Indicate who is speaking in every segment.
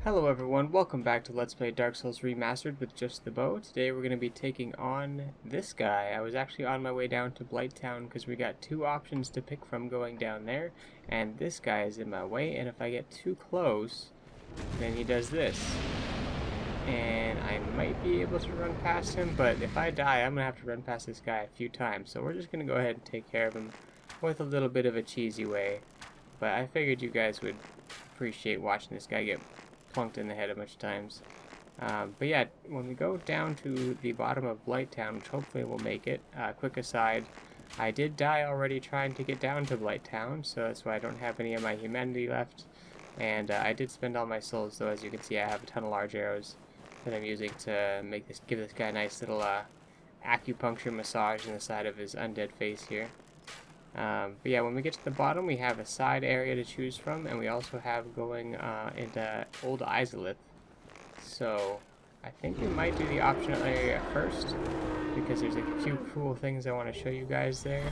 Speaker 1: Hello everyone, welcome back to Let's Play Dark Souls Remastered with just the bow. Today we're going to be taking on this guy. I was actually on my way down to Blighttown because we got two options to pick from going down there, and this guy is in my way, and if I get too close, then he does this. And I might be able to run past him, but if I die, I'm going to have to run past this guy a few times, so we're just going to go ahead and take care of him with a little bit of a cheesy way. But I figured you guys would appreciate watching this guy get plunked in the head a bunch of times. But yeah, when we go down to the bottom of Blighttown, which hopefully we'll make it, quick aside, I did die already trying to get down to Blighttown, so that's why I don't have any of my humanity left. And I did spend all my souls, though. As you can see, I have a ton of large arrows that I'm using to give this guy a nice little acupuncture massage in the side of his undead face here. But yeah, when we get to the bottom, we have a side area to choose from, and we also have going into Old Izalith. So I think we might do the optional area first, because there's a few cool things I want to show you guys there,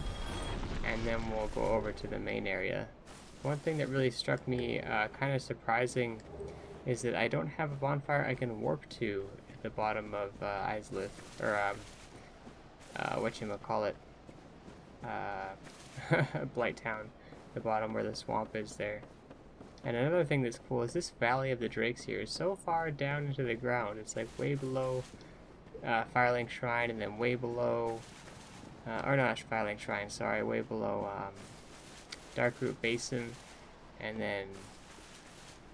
Speaker 1: and then we'll go over to the main area. One thing that really struck me kind of surprising is that I don't have a bonfire I can warp to at the bottom of Izalith, or whatchamacallit, Blighttown, the bottom where the swamp is there. And another thing that's cool is this Valley of the Drakes here is so far down into the ground. It's like way below Firelink Shrine, and then way below, or not Firelink Shrine, sorry, way below Darkroot Basin, and then,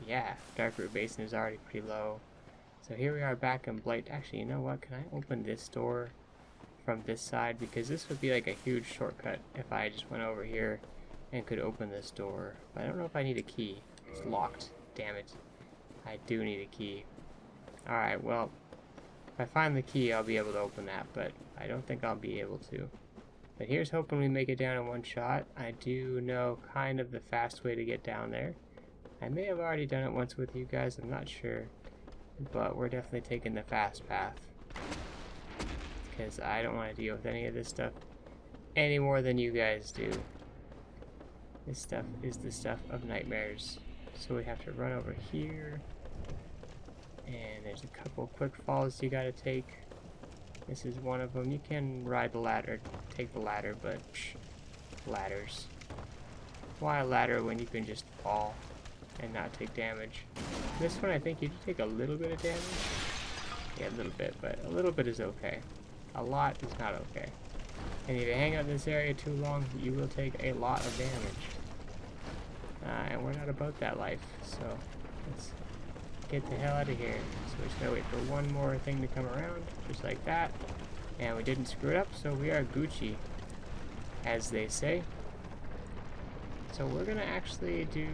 Speaker 1: yeah, Darkroot Basin is already pretty low. So here we are back in Blight. Actually, you know what, can I open this door from this side, because this would be like a huge shortcut if I just went over here and could open this door. But I don't know if I need a key. It's locked. Damn it. I do need a key. Alright, well, if I find the key, I'll be able to open that, but I don't think I'll be able to. But here's hoping we make it down in one shot. I do know kind of the fast way to get down there. I may have already done it once with you guys, I'm not sure. But we're definitely taking the fast path, because I don't want to deal with any of this stuff any more than you guys do. This stuff is the stuff of nightmares. So we have to run over here, and there's a couple quick falls you gotta take. This is one of them. You can ride the ladder, take the ladder, but ladders. Why a ladder when you can just fall and not take damage? This one, I think you take a little bit of damage. Yeah, a little bit, but a little bit is okay. A lot is not okay. And if you hang out in this area too long, you will take a lot of damage. And we're not about that life, so let's get the hell out of here. So we're just gonna wait for one more thing to come around, just like that. And we didn't screw it up, so we are Gucci, as they say. So we're gonna actually do...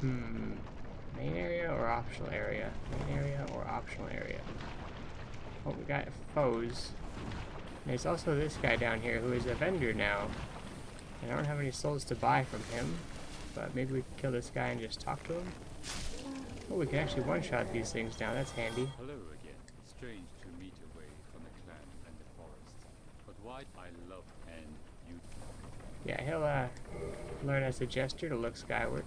Speaker 1: main area or optional area? Main area or optional area? Oh, we got foes. There's also this guy down here who is a vendor now. And I don't have any souls to buy from him, but maybe we can kill this guy and just talk to him. Oh, we can actually one-shot these things now. That's handy.
Speaker 2: Hello again. Strange to meet away from the clan and the forest, but why I love and you.
Speaker 1: Yeah, he'll learn as a gesture to look skyward.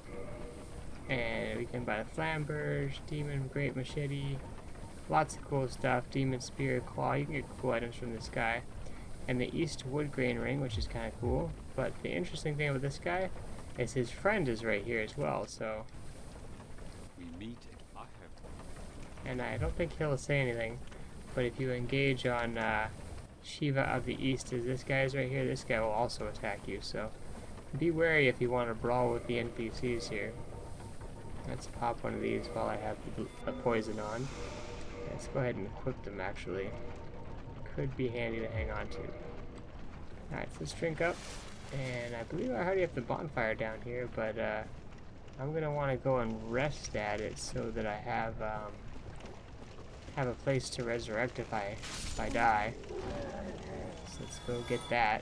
Speaker 1: And we can buy the Flamberge, Demon Great Machete, lots of cool stuff. Demon Spear, Claw. You can get cool items from this guy. And the East Wood Grain Ring, which is kind of cool. But the interesting thing with this guy is his friend is right here as well, so...
Speaker 2: We meet at I have.
Speaker 1: And I don't think he'll say anything, but if you engage on Shiva of the East, as this guy is right here, this guy will also attack you, so be wary if you want to brawl with the NPCs here. Let's pop one of these while I have the poison on. Let's go ahead and equip them, actually. Could be handy to hang on to. Alright, so let's drink up. And I believe I already have the bonfire down here, but I'm going to want to go and rest at it so that I have a place to resurrect if I die. So let's go get that.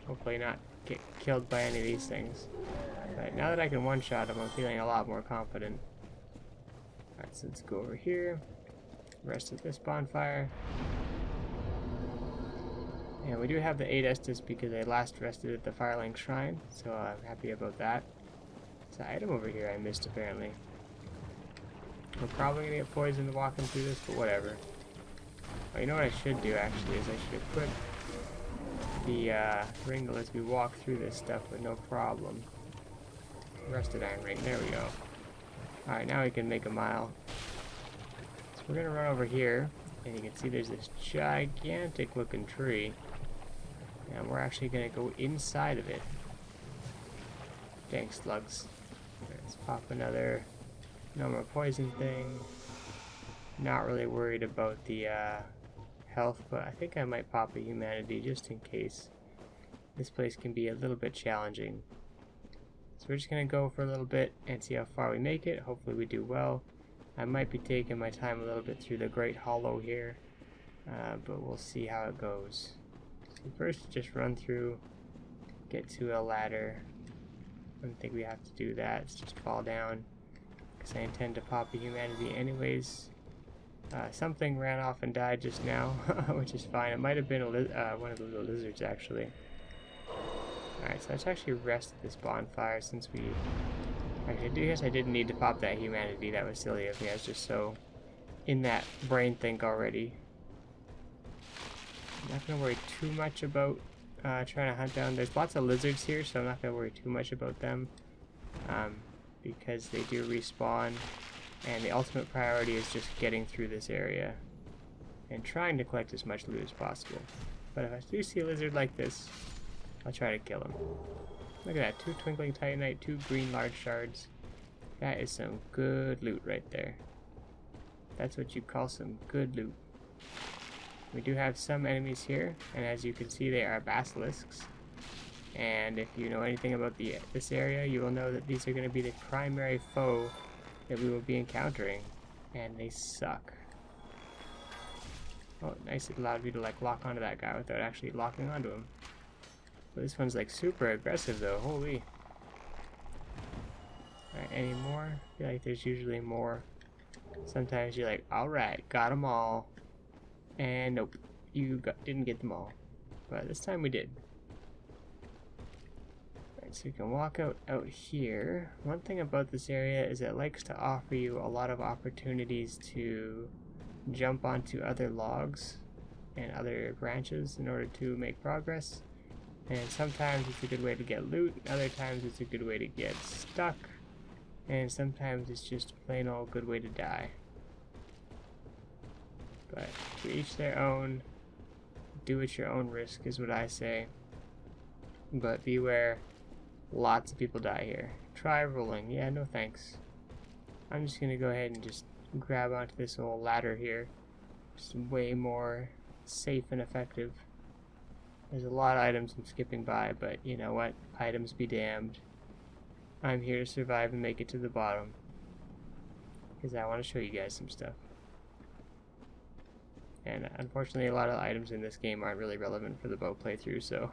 Speaker 1: Hopefully not get killed by any of these things. But now that I can one-shot them, I'm feeling a lot more confident. Alright, so let's go over here. Rest at this bonfire. And we do have the 8 Estus because I last rested at the Firelink Shrine, so I'm happy about that. There's an item over here I missed apparently. We're probably gonna get poisoned walking through this, but whatever. Oh, you know what I should do actually is I should equip the ring that lets me walk through this stuff with no problem. Rusted iron ring, there we go. Alright, now we can make a mile. So we're gonna run over here, and you can see there's this gigantic looking tree. And we're actually gonna go inside of it. Dang slugs. Let's pop another no more poison thing. Not really worried about the health, but I think I might pop a humanity just in case. This place can be a little bit challenging. So we're just gonna go for a little bit and see how far we make it. Hopefully we do well. I might be taking my time a little bit through the Great Hollow here, but we'll see how it goes. So first just run through, get to a ladder. I don't think we have to do that, it's just fall down. Because I intend to pop a humanity anyways. Something ran off and died just now, which is fine. It might have been one of the little lizards actually. Alright, so let's actually rest at this bonfire since we... Actually, I guess I didn't need to pop that humanity. That was silly of me. I was just so in that brain think already. I'm not going to worry too much about trying to hunt down... There's lots of lizards here, so I'm not going to worry too much about them. Because they do respawn. And the ultimate priority is just getting through this area. And trying to collect as much loot as possible. But if I do see a lizard like this, I'll try to kill him. Look at that, 2 twinkling titanite, 2 green large shards. That is some good loot right there. That's what you call some good loot. We do have some enemies here, and as you can see they are basilisks. And if you know anything about this area, you will know that these are going to be the primary foe that we will be encountering. And they suck. Oh, nice, it allowed me to like lock onto that guy without actually locking onto him. But this one's like super aggressive though, holy. Alright, any more? I feel like there's usually more. Sometimes you're like, alright, got them all. And nope, didn't get them all. But this time we did. Alright, so you can walk out here. One thing about this area is it likes to offer you a lot of opportunities to jump onto other logs and other branches in order to make progress. And sometimes it's a good way to get loot, other times it's a good way to get stuck, and sometimes it's just a plain old good way to die. But to each their own, do at your own risk is what I say. But beware, lots of people die here. Try rolling, yeah, no thanks. I'm just gonna go ahead and just grab onto this old ladder here. Just way more safe and effective. There's a lot of items I'm skipping by, but you know what? Items be damned. I'm here to survive and make it to the bottom. Because I want to show you guys some stuff. And unfortunately a lot of items in this game aren't really relevant for the bow playthrough, so...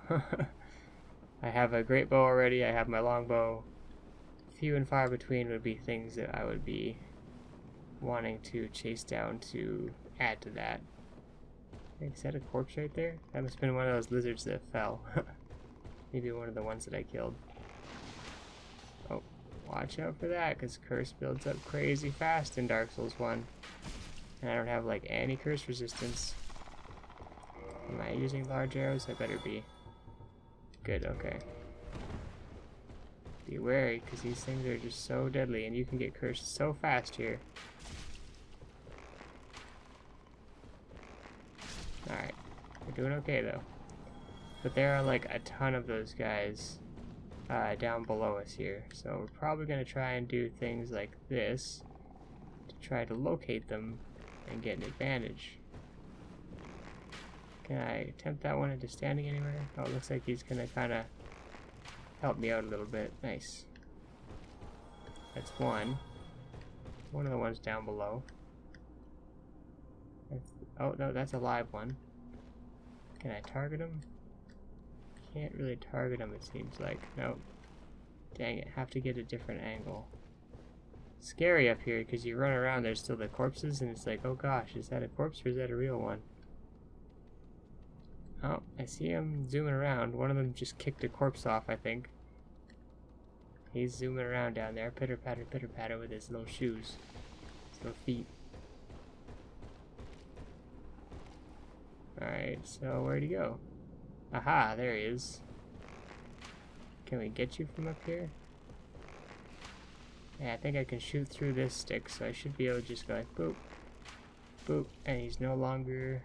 Speaker 1: I have a great bow already, I have my longbow. Few and far between would be things that I would be wanting to chase down to add to that. Is that a corpse right there? That must have been one of those lizards that fell. Maybe one of the ones that I killed. Oh, watch out for that, because curse builds up crazy fast in Dark Souls 1. And I don't have like any curse resistance. Am I using large arrows? I better be. Good, okay. Be wary, because these things are just so deadly, and you can get cursed so fast here. Alright, we're doing okay though. But there are like a ton of those guys down below us here. So we're probably going to try and do things like this to try to locate them and get an advantage. Can I attempt that one into standing anywhere? Oh, it looks like he's going to kind of help me out a little bit. Nice. That's one. One of the ones down below. Oh, no, that's a live one. Can I target him? Can't really target him, it seems like. Nope. Dang it, have to get a different angle. Scary up here, because you run around, there's still the corpses, and it's like, oh gosh, is that a corpse or is that a real one? Oh, I see him zooming around. One of them just kicked a corpse off, I think. He's zooming around down there, pitter patter with his little shoes, his little feet. Alright, so where'd he go? Aha, there he is. Can we get you from up here? Yeah, I think I can shoot through this stick, so I should be able to just go like boop, boop, and he's no longer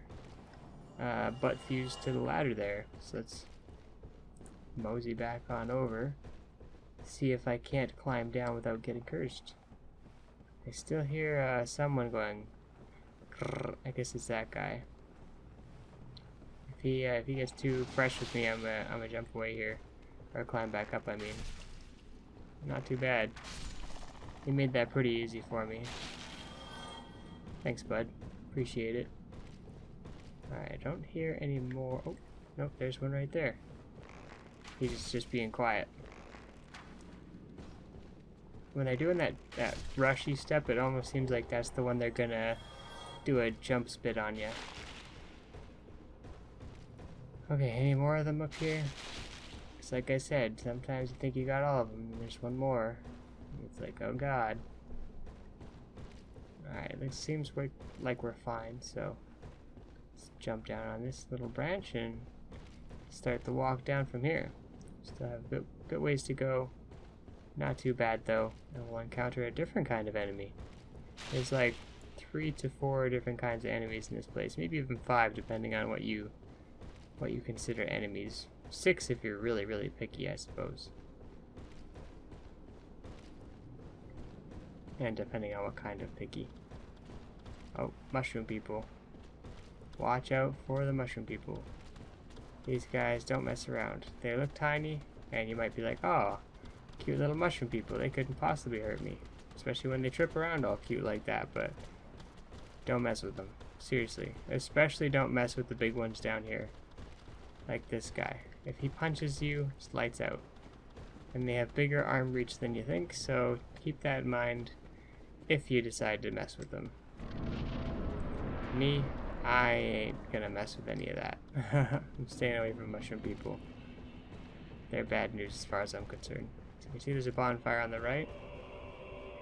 Speaker 1: butt fused to the ladder there. So let's mosey back on over. See if I can't climb down without getting cursed. I still hear someone going. Grrr. I guess it's that guy. If he gets too fresh with me, I'm gonna jump away here, or climb back up. I mean, not too bad. He made that pretty easy for me. Thanks, bud. Appreciate it. Alright, I don't hear any more. Oh, nope, there's one right there. He's just being quiet. When they're doing that rushy step, it almost seems like that's the one they're gonna do a jump spit on you. Okay, any more of them up here? It's like I said, sometimes you think you got all of them, and there's one more. It's like, oh god. Alright, it seems like we're fine, so let's jump down on this little branch and start the walk down from here. Still have good ways to go. Not too bad though, and we'll encounter a different kind of enemy. There's like 3 to 4 different kinds of enemies in this place, maybe even 5 depending on what you consider enemies. 6 if you're really picky, I suppose. And depending on what kind of picky. Oh, mushroom people. Watch out for the mushroom people. These guys don't mess around. They look tiny, and you might be like, oh, cute little mushroom people. They couldn't possibly hurt me. Especially when they trip around all cute like that, but don't mess with them. Seriously. Especially don't mess with the big ones down here. Like this guy. If he punches you, it's lights out. And they have bigger arm reach than you think, so keep that in mind if you decide to mess with them. Me, I ain't gonna mess with any of that. I'm staying away from mushroom people. They're bad news as far as I'm concerned. So you can see there's a bonfire on the right.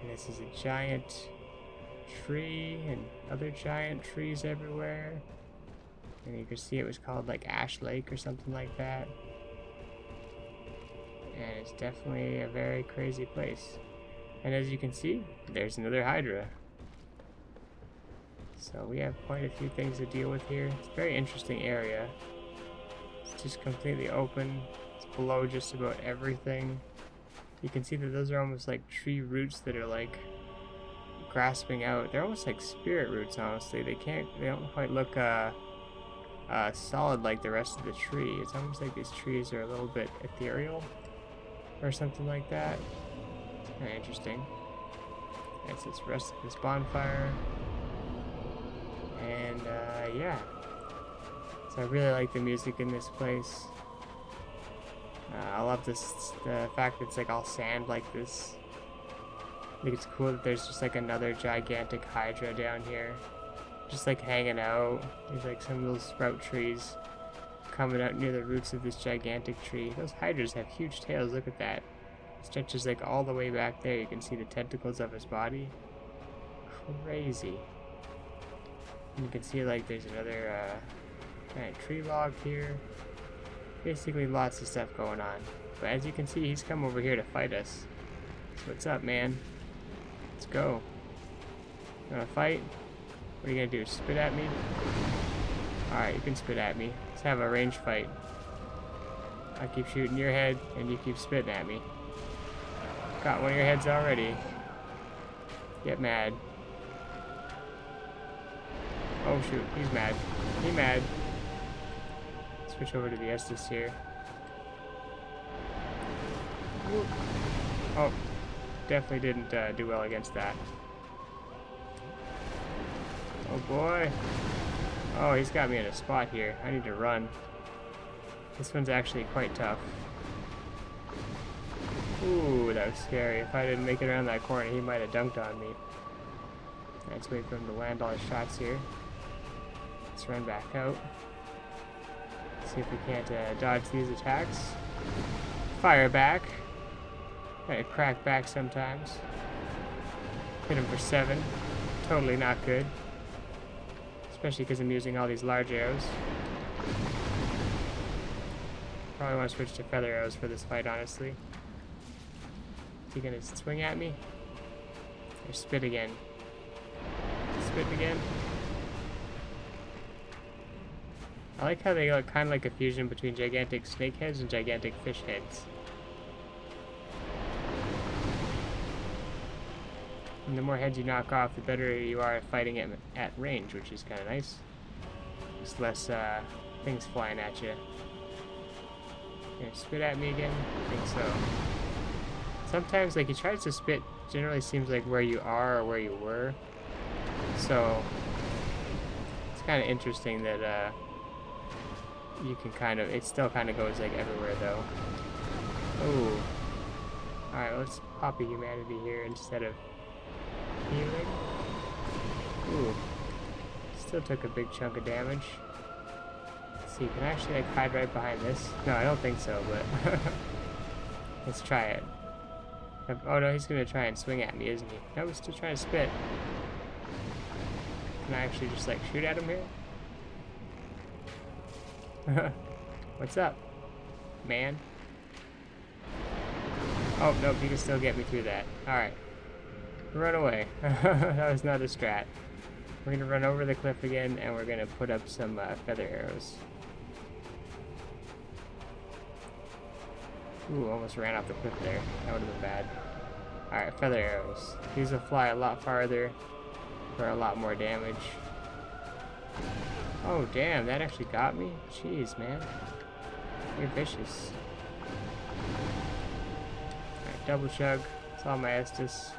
Speaker 1: And this is a giant tree and other giant trees everywhere. And you can see it was called like Ash Lake or something like that. And it's definitely a very crazy place. And as you can see, there's another Hydra. So we have quite a few things to deal with here. It's a very interesting area. It's just completely open. It's below just about everything. You can see that those are almost like tree roots that are like grasping out. They're almost like spirit roots, honestly. They don't quite look solid like the rest of the tree. It's almost like these trees are a little bit ethereal or something like that. It's kind of interesting. That's its rest of this bonfire. And yeah, so I really like the music in this place. I love the fact that it's like all sand like this. I think it's cool that there's just like another gigantic Hydra down here, just like hanging out. There's like some little sprout trees coming out near the roots of this gigantic tree. Those Hydras have huge tails, look at that. It stretches like all the way back there. You can see the tentacles of his body. Crazy. And you can see like there's another kind of tree log here. Basically lots of stuff going on. But as you can see, he's come over here to fight us. So what's up, man? Let's go. You wanna fight? What are you gonna do? Spit at me? Alright, you can spit at me. Let's have a range fight. I keep shooting your head, and you keep spitting at me. Got one of your heads already. Get mad. Oh shoot, he's mad. He mad. Switch over to the Estus here. Whoop. Oh, definitely didn't do well against that. Oh boy. Oh, he's got me in a spot here. I need to run. This one's actually quite tough. Ooh, that was scary. If I didn't make it around that corner, he might have dunked on me. Let's wait for him to land all his shots here. Let's run back out. See if we can't dodge these attacks. Fire back. Gotta crack back sometimes. Hit him for 7. Totally not good. Especially because I'm using all these large arrows. Probably want to switch to feather arrows for this fight, honestly. Is he gonna swing at me? Or spit again? Spit again? I like how they look kind of like a fusion between gigantic snake heads and gigantic fish heads. And the more heads you knock off, the better you are at fighting at range, which is kind of nice. Just less things flying at you. Gonna spit at me again? I think so. Sometimes, like, he tries to spit, generally seems like where you are or where you were. So, it's kind of interesting that, you can kind of, it still kind of goes, like, everywhere, though. Ooh. Alright, let's pop a humanity here instead of healing. Ooh. Still took a big chunk of damage. Let's see, can I actually, like, hide right behind this? No, I don't think so, but let's try it. Oh no, he's gonna try and swing at me, isn't he? No, he's still trying to spit. Can I actually just, like, shoot at him here? What's up, man? Oh, nope, you can still get me through that. Alright. Run away. That was not a strat. We're gonna run over the cliff again, and we're gonna put up some feather arrows. Ooh, almost ran off the cliff there. That would have been bad. Alright, feather arrows. These will fly a lot farther for a lot more damage. Oh, damn, that actually got me? Jeez, man. You're vicious. Alright, double chug. That's all my Estus.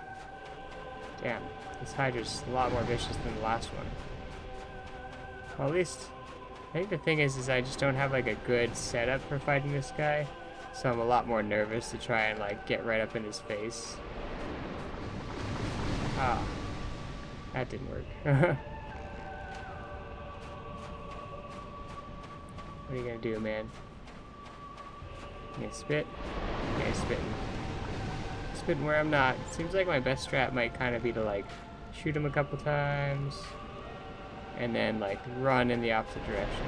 Speaker 1: Damn, this Hydra's a lot more vicious than the last one. Well, at least, I think the thing is I just don't have, like, a good setup for fighting this guy. So I'm a lot more nervous to try and, like, get right up in his face. Ah, that didn't work. What are you gonna do, man? You gonna spit? Okay, spitting. Spitting where I'm not. It seems like my best strat might kind of be to, like, shoot him a couple times and then, like, run in the opposite direction.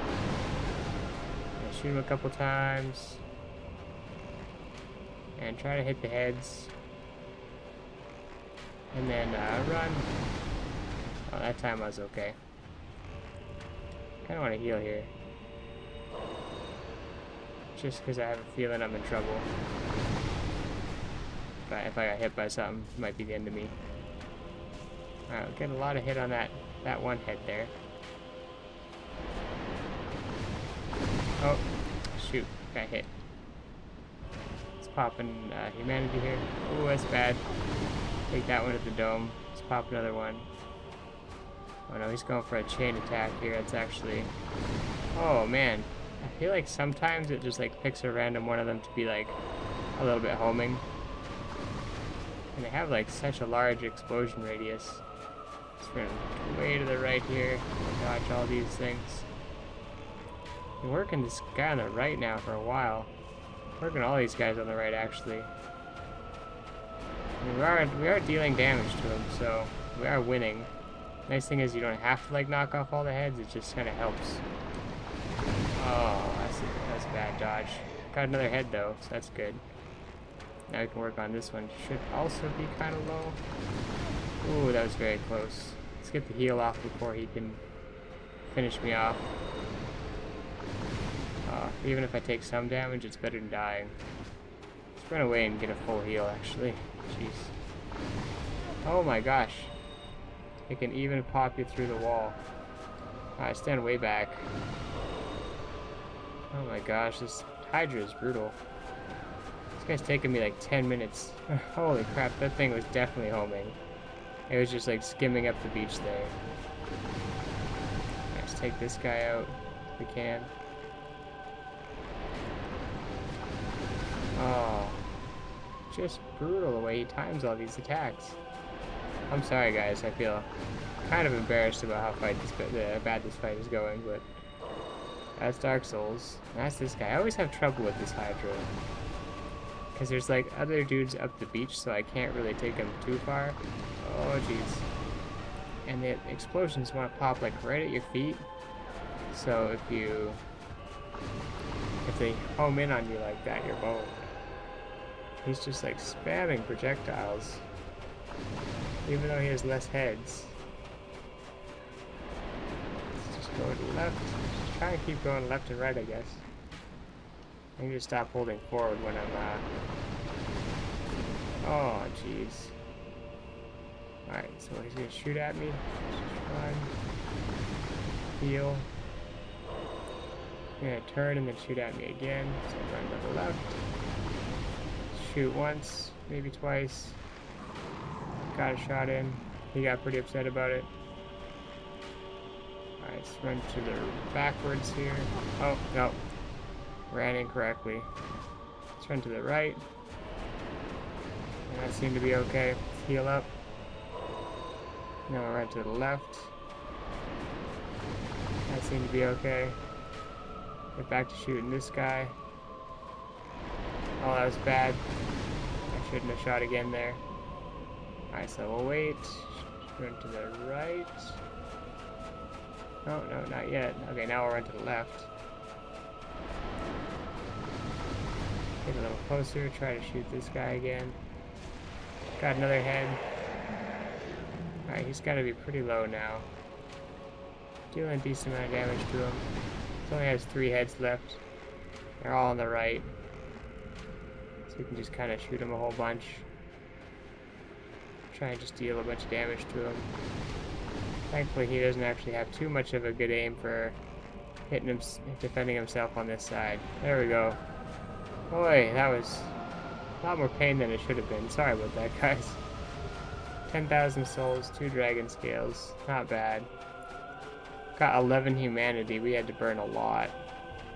Speaker 1: And shoot him a couple times and try to hit the heads and then run. Oh, that time I was okay. Kind of want to heal here. Just because I have a feeling I'm in trouble. If I got hit by something, it might be the end of me. Alright, we'll get a lot of hit on that one head there. Oh, shoot, got hit. Let's pop in humanity here. Oh, that's bad. Take that one at the dome. Let's pop another one. Oh no, he's going for a chain attack here. It's actually... Oh man. I feel like sometimes it just, like, picks a random one of them to be, like, a little bit homing. And they have, like, such a large explosion radius. Just run way to the right here. Dodge all these things. Been working this guy on the right now for a while. Working all these guys on the right, actually. I mean, we are dealing damage to him, so we are winning. Nice thing is you don't have to, like, knock off all the heads. It just kind of helps. Oh, that's a bad dodge. Got another head though, so that's good. Now we can work on this one. Should also be kind of low. Ooh, that was very close. Let's get the heal off before he can finish me off. Even if I take some damage, it's better than dying. Let's run away and get a full heal, actually. Jeez. Oh my gosh. It can even pop you through the wall. I stand way back. Oh my gosh, this Hydra is brutal. This guy's taking me like 10 minutes. Holy crap, that thing was definitely homing. It was just like skimming up the beach there. Let's take this guy out if we can. Oh, just brutal the way he times all these attacks. I'm sorry guys, I feel kind of embarrassed about how bad this fight is going, but that's Dark Souls. That's this guy. I always have trouble with this Hydra. Because there's like other dudes up the beach, so I can't really take them too far. Oh jeez. And the explosions want to pop like right at your feet. So if they home in on you like that, you're boned. He's just like spamming projectiles. Even though he has less heads. Let's just go to the left. Just try and keep going left and right, I guess. I need to stop holding forward when I'm, oh, jeez. Alright, so he's gonna shoot at me. Just run. Heal. He's gonna turn and then shoot at me again. So run to the left. Shoot once, maybe twice. Got a shot in. He got pretty upset about it. Alright, let's run to the backwards here. Oh, no. Ran incorrectly. Let's run to the right. And that seemed to be okay. Let's heal up. Now we'll run to the left. That seemed to be okay. Get back to shooting this guy. Oh, that was bad. I shouldn't have shot again there. Alright, so we'll wait. Run to the right. Oh, no, not yet. Okay, now we'll run to the left. Get a little closer, try to shoot this guy again. Got another head. Alright, he's got to be pretty low now. Dealing a decent amount of damage to him. He only has 3 heads left. They're all on the right. So you can just kind of shoot him a whole bunch. Try and just deal a bunch of damage to him. Thankfully he doesn't actually have too much of a good aim for hitting him, defending himself on this side. There we go. Boy, that was a lot more pain than it should have been. Sorry about that, guys. 10,000 souls, 2 dragon scales. Not bad. Got 11 humanity. We had to burn a lot.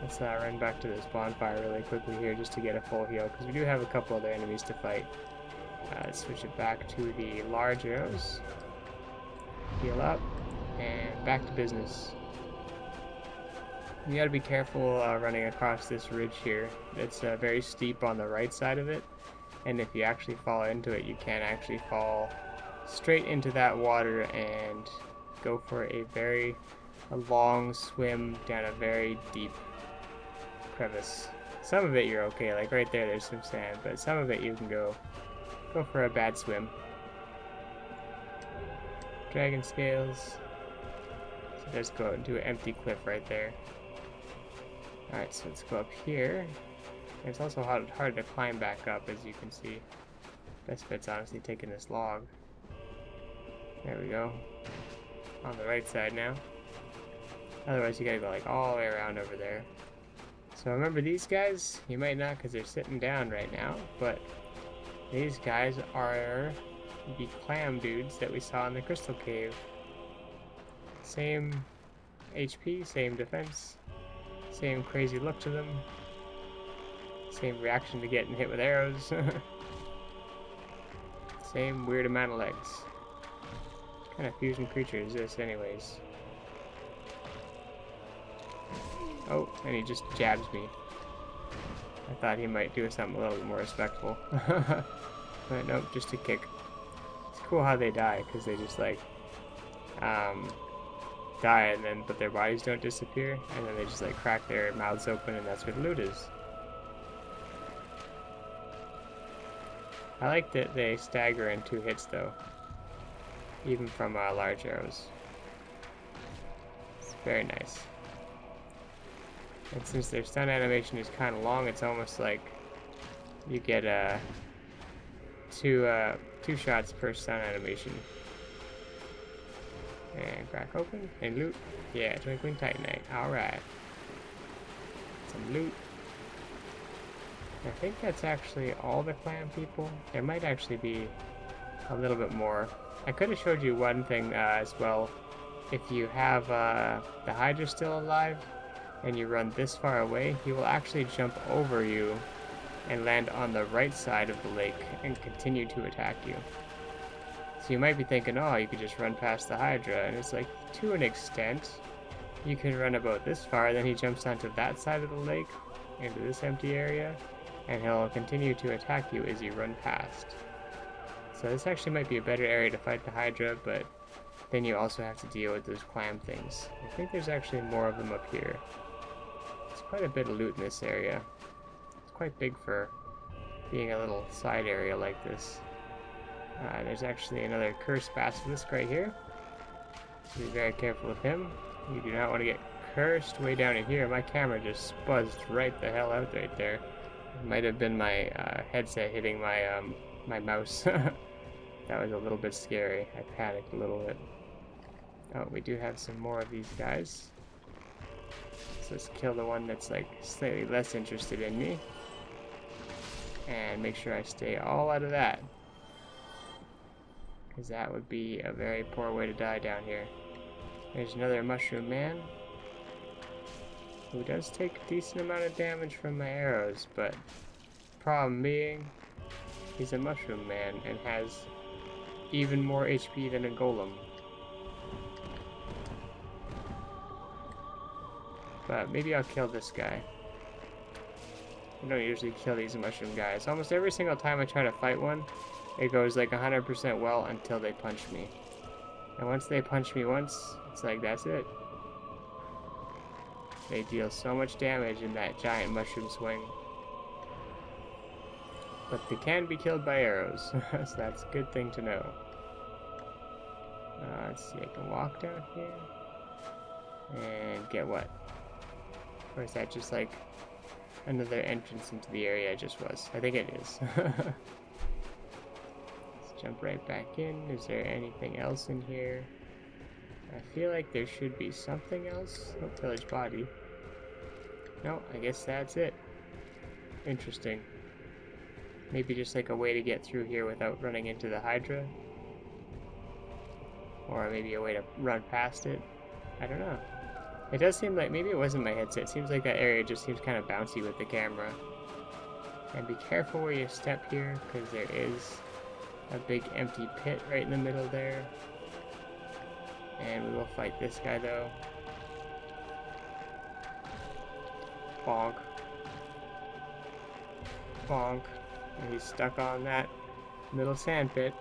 Speaker 1: Let's run back to this bonfire really quickly here just to get a full heal, because we do have a couple other enemies to fight. Let's switch it back to the large arrows. Heal up, and back to business. You gotta be careful running across this ridge here. It's very steep on the right side of it, and if you actually fall into it, you can actually fall straight into that water and go for a long swim down a very deep crevice. Some of it you're okay, like right there's some sand, but some of it you can go for a bad swim. Dragon scales. So let's go into an empty cliff right there. Alright, so let's go up here. It's also hard to climb back up, as you can see. Best bet's honestly taking this log. There we go. On the right side now. Otherwise you gotta go like all the way around over there. So remember these guys? You might not because they're sitting down right now, but these guys are the clam dudes that we saw in the crystal cave. Same HP, same defense, same crazy look to them, same reaction to getting hit with arrows, same weird amount of legs. What kind of fusion creature is this anyways? Oh, and he just jabs me. I thought he might do something a little bit more respectful. But nope, just a kick. It's cool how they die, because they just like die and then but their bodies don't disappear, and then they just like crack their mouths open, and that's where the loot is. I like that they stagger in 2 hits though, even from large arrows. It's very nice. And since their stun animation is kind of long, it's almost like you get two shots per stun animation. And crack open and loot. Yeah, Twinkling Titanite. Alright. Some loot. I think that's actually all the clan people. There might actually be a little bit more. I could have showed you one thing as well. If you have the Hydra still alive and you run this far away, he will actually jump over you and land on the right side of the lake and continue to attack you. So you might be thinking, oh, you could just run past the Hydra, and it's like, to an extent, you can run about this far, then he jumps onto that side of the lake, into this empty area, and he'll continue to attack you as you run past. So this actually might be a better area to fight the Hydra, but then you also have to deal with those clam things. I think there's actually more of them up here. There's quite a bit of loot in this area. It's quite big for being a little side area like this. There's actually another cursed basilisk right here. So be very careful with him. You do not want to get cursed way down in here. My camera just buzzed right the hell out right there. It might have been my headset hitting my my mouse. That was a little bit scary. I panicked a little bit. Oh, we do have some more of these guys. So let's kill the one that's like slightly less interested in me. And make sure I stay all out of that. Because that would be a very poor way to die down here. There's another mushroom man. Who does take a decent amount of damage from my arrows, but problem being, he's a mushroom man and has even more HP than a golem. But maybe I'll kill this guy. I don't usually kill these mushroom guys. Almost every single time I try to fight one, it goes like 100% well until they punch me. And once they punch me once, it's like that's it. They deal so much damage in that giant mushroom swing. But they can be killed by arrows, so that's a good thing to know. Let's see, I can walk down here. And get what? Or is that just like another entrance into the area I just was? I think it is. Let's jump right back in. Is there anything else in here? I feel like there should be something else. Oh, village body. No, I guess that's it. Interesting. Maybe just like a way to get through here without running into the Hydra. Or maybe a way to run past it. I don't know. It does seem like, maybe it wasn't my headset. It seems like that area just seems kind of bouncy with the camera. And be careful where you step here, because there is a big empty pit right in the middle there. And we will fight this guy though. Bonk. Bonk. And he's stuck on that middle sand pit.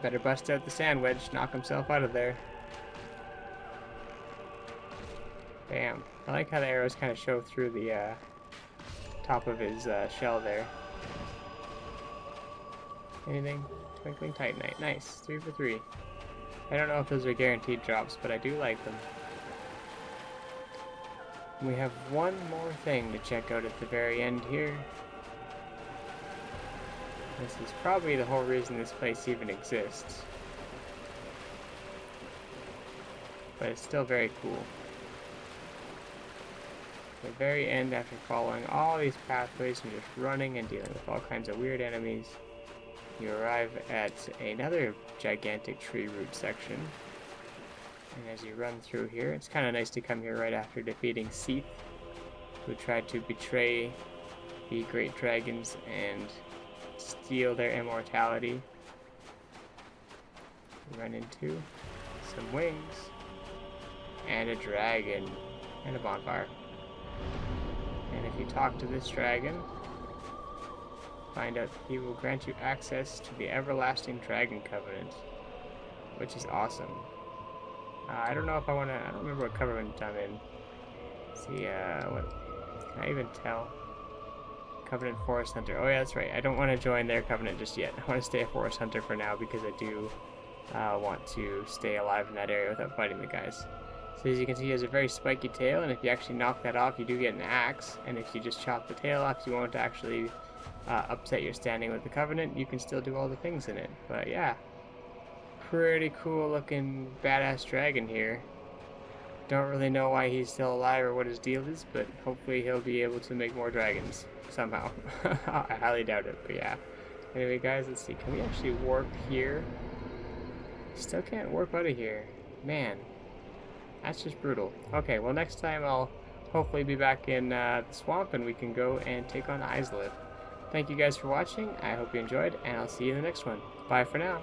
Speaker 1: Better bust out the sand wedge, knock himself out of there. Bam. I like how the arrows kind of show through the top of his shell there. Anything? Twinkling Titanite. Nice. 3 for 3. I don't know if those are guaranteed drops, but I do like them. We have one more thing to check out at the very end here. This is probably the whole reason this place even exists. But it's still very cool. At the very end, after following all these pathways and just running and dealing with all kinds of weird enemies, you arrive at another gigantic tree root section. And as you run through here, it's kind of nice to come here right after defeating Seath, who tried to betray the great dragons and steal their immortality. You run into some wings, and a dragon, and a bonfire. And if you talk to this dragon, find out he will grant you access to the Everlasting Dragon Covenant, which is awesome. I don't know if I want to, I don't remember what covenant I'm in. Let's see, what, can I even tell? Covenant Forest Hunter. Oh yeah, that's right. I don't want to join their covenant just yet. I want to stay a Forest Hunter for now because I do want to stay alive in that area without fighting the guys. So as you can see, he has a very spiky tail, and if you actually knock that off, you do get an axe. And if you just chop the tail off, you won't actually upset your standing with the Covenant. You can still do all the things in it. But yeah, pretty cool looking badass dragon here. Don't really know why he's still alive or what his deal is, but hopefully he'll be able to make more dragons somehow. I highly doubt it, but yeah. Anyway guys, let's see, can we actually warp here? Still can't warp out of here. Man, that's just brutal. Okay, well next time I'll hopefully be back in the swamp and we can go and take on Islip. Thank you guys for watching, I hope you enjoyed, and I'll see you in the next one. Bye for now.